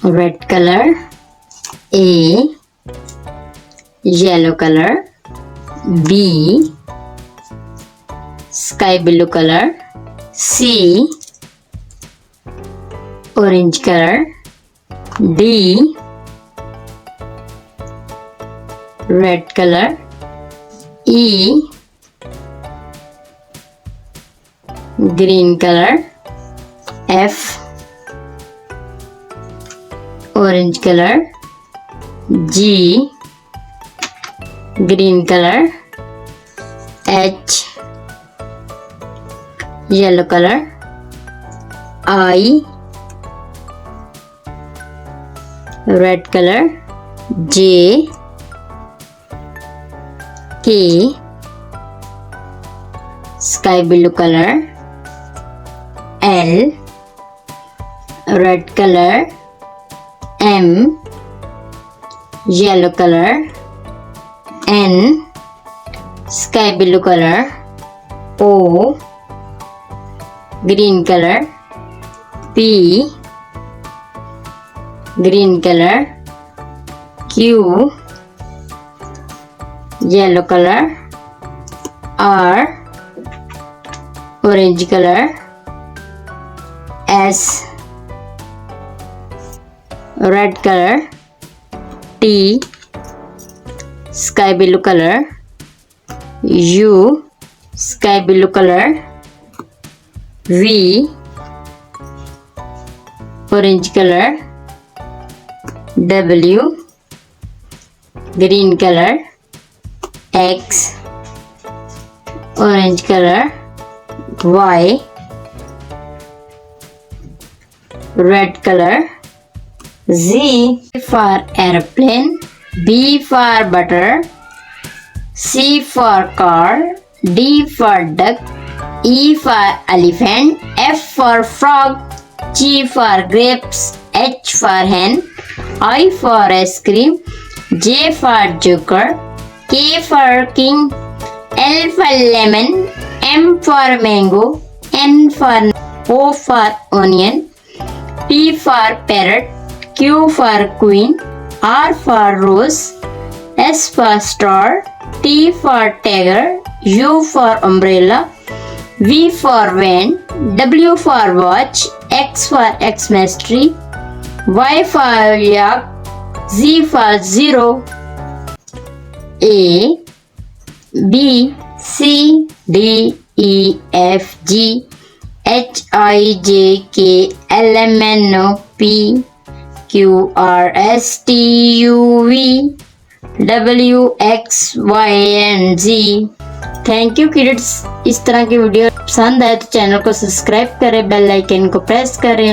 red color. A, yellow color. B, sky blue color. C, orange color. D, red color. E, green color. F, orange color. G, green color. H, yellow color. I, red color. J, K, sky blue color. L, red color. M, yellow color. N, sky blue color. O, green color. P, green color. Q, yellow color. R, orange color. S, red color. T, sky blue color. U, sky blue color. V, orange color. W, green color. X, orange color. Y, red color. Z for airplane. B for butter. C for car. D for duck. E for elephant. F for frog. G for grapes. H for hen. I for ice cream. J for joker. K for king. L for lemon. M for mango. N for O for onion. P for parrot. Q for queen. R for rose. S for star. T for tiger. U for umbrella. V for van. W for watch. X for Xmas tree. Y for yak. Z for zero. A, B, C, D, E, F, G, H, I, J, K, L, M, N, O, P, Q, R, S, T, U, V, W, X, Y and Z। Thank you kids. इस तरह की video पसंद आए तो channel को subscribe करें, bell icon को press करें।